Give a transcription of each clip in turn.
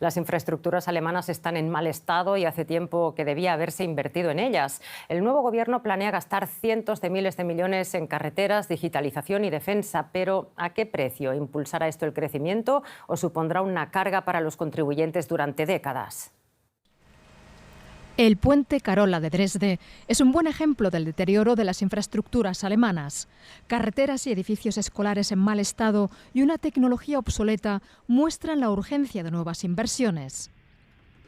Las infraestructuras alemanas están en mal estado y hace tiempo que debía haberse invertido en ellas. El nuevo gobierno planea gastar cientos de miles de millones en carreteras, digitalización y defensa, pero ¿a qué precio? ¿Impulsará esto el crecimiento o supondrá una carga para los contribuyentes durante décadas? El puente Carola de Dresde es un buen ejemplo del deterioro de las infraestructuras alemanas. Carreteras y edificios escolares en mal estado y una tecnología obsoleta muestran la urgencia de nuevas inversiones.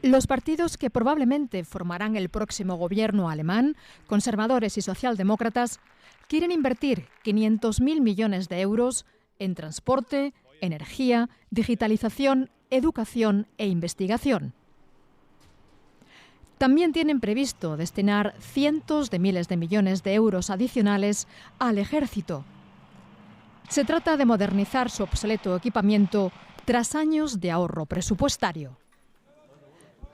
Los partidos que probablemente formarán el próximo gobierno alemán, conservadores y socialdemócratas, quieren invertir 500.000 millones de euros en transporte, energía, digitalización, educación e investigación. También tienen previsto destinar cientos de miles de millones de euros adicionales al ejército. Se trata de modernizar su obsoleto equipamiento tras años de ahorro presupuestario.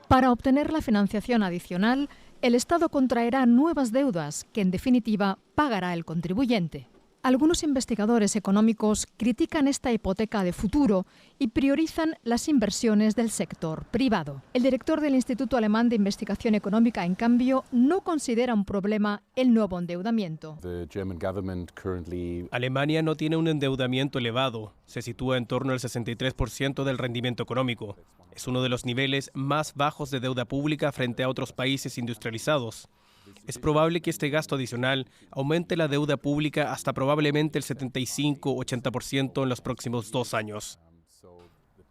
Para obtener la financiación adicional, el Estado contraerá nuevas deudas que, en definitiva, pagará el contribuyente. Algunos investigadores económicos critican esta hipoteca de futuro y priorizan las inversiones del sector privado. El director del Instituto Alemán de Investigación Económica, en cambio, no considera un problema el nuevo endeudamiento. Alemania no tiene un endeudamiento elevado, se sitúa en torno al 63% del rendimiento económico. Es uno de los niveles más bajos de deuda pública frente a otros países industrializados. Es probable que este gasto adicional aumente la deuda pública hasta probablemente el 75-80% en los próximos 2 años.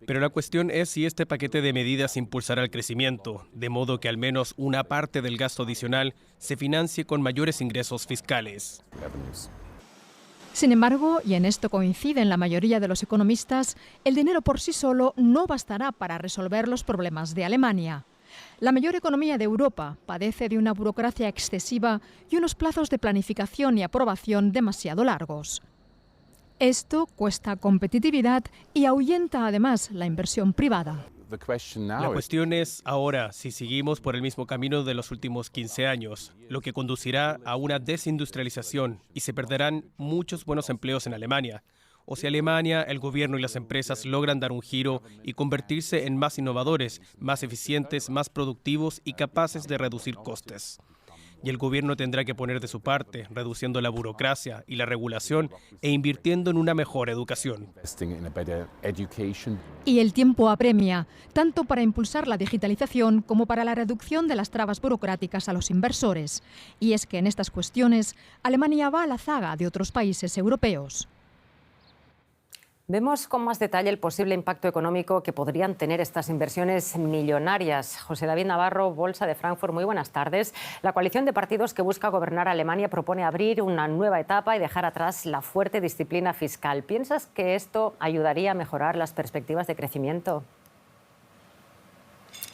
Pero la cuestión es si este paquete de medidas impulsará el crecimiento, de modo que al menos una parte del gasto adicional se financie con mayores ingresos fiscales. Sin embargo, y en esto coinciden la mayoría de los economistas, el dinero por sí solo no bastará para resolver los problemas de Alemania. La mayor economía de Europa padece de una burocracia excesiva y unos plazos de planificación y aprobación demasiado largos. Esto cuesta competitividad y ahuyenta además la inversión privada. La cuestión es ahora si seguimos por el mismo camino de los últimos 15 años, lo que conducirá a una desindustrialización y se perderán muchos buenos empleos en Alemania. O si Alemania, el gobierno y las empresas logran dar un giro y convertirse en más innovadores, más eficientes, más productivos y capaces de reducir costes. Y el gobierno tendrá que poner de su parte, reduciendo la burocracia y la regulación e invirtiendo en una mejor educación. Y el tiempo apremia, tanto para impulsar la digitalización como para la reducción de las trabas burocráticas a los inversores. Y es que en estas cuestiones, Alemania va a la zaga de otros países europeos. Vemos con más detalle el posible impacto económico que podrían tener estas inversiones millonarias. José David Navarro, Bolsa de Frankfurt, muy buenas tardes. La coalición de partidos que busca gobernar Alemania propone abrir una nueva etapa y dejar atrás la fuerte disciplina fiscal. ¿Piensas que esto ayudaría a mejorar las perspectivas de crecimiento?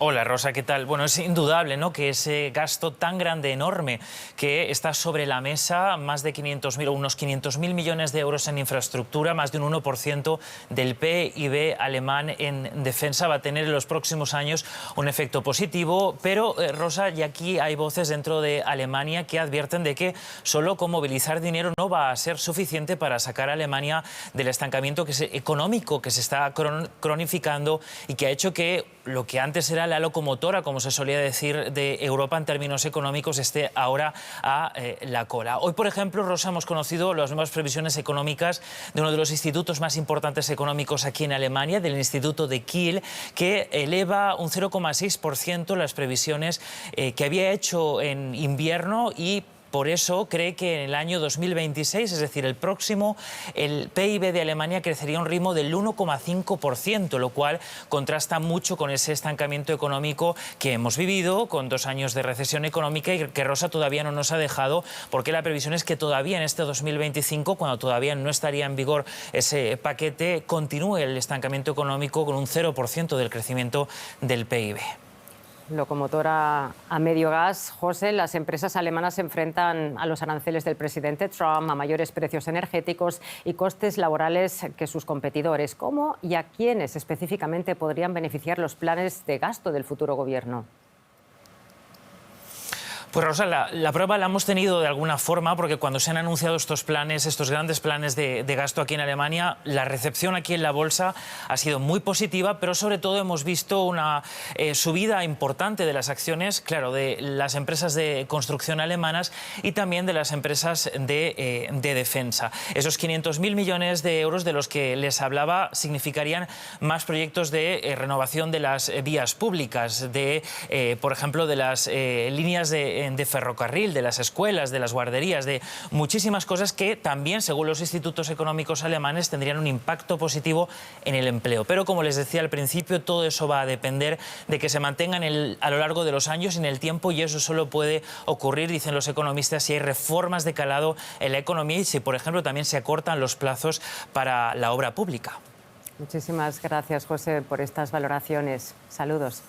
Hola Rosa, ¿qué tal? Bueno, es indudable, ¿no?, que ese gasto tan grande, enorme, que está sobre la mesa, más de 500.000 o unos 500.000 millones de euros en infraestructura, más de un 1% del PIB alemán en defensa, va a tener en los próximos años un efecto positivo. Pero, Rosa, y aquí hay voces dentro de Alemania que advierten de que solo con movilizar dinero no va a ser suficiente para sacar a Alemania del estancamiento económico que se está cronificando y que ha hecho que lo que antes era la locomotora, como se solía decir, de Europa en términos económicos, esté ahora a la cola. Hoy, por ejemplo, Rosa, hemos conocido las nuevas previsiones económicas de uno de los institutos más importantes económicos aquí en Alemania, del Instituto de Kiel, que eleva un 0,6% las previsiones que había hecho en invierno y por eso cree que en el año 2026, es decir, el próximo, el PIB de Alemania crecería a un ritmo del 1,5%, lo cual contrasta mucho con ese estancamiento económico que hemos vivido, con 2 años de recesión económica y que Rosa todavía no nos ha dejado, porque la previsión es que todavía en este 2025, cuando todavía no estaría en vigor ese paquete, continúe el estancamiento económico con un 0% del crecimiento del PIB. Locomotora a medio gas. José, las empresas alemanas se enfrentan a los aranceles del presidente Trump, a mayores precios energéticos y costes laborales que sus competidores. ¿Cómo y a quiénes específicamente podrían beneficiar los planes de gasto del futuro gobierno? Pues Rosa, la prueba la hemos tenido de alguna forma, porque cuando se han anunciado estos planes, estos grandes planes de gasto aquí en Alemania, la recepción aquí en la bolsa ha sido muy positiva, pero sobre todo hemos visto una subida importante de las acciones, claro, de las empresas de construcción alemanas y también de las empresas de defensa. Esos 500.000 millones de euros de los que les hablaba significarían más proyectos de renovación de las vías públicas, por ejemplo, de las líneas de ferrocarril, de las escuelas, de las guarderías, de muchísimas cosas que también, según los institutos económicos alemanes, tendrían un impacto positivo en el empleo. Pero, como les decía al principio, todo eso va a depender de que se mantengan a lo largo de los años en el tiempo, y eso solo puede ocurrir, dicen los economistas, si hay reformas de calado en la economía y si, por ejemplo, también se acortan los plazos para la obra pública. Muchísimas gracias, José, por estas valoraciones. Saludos.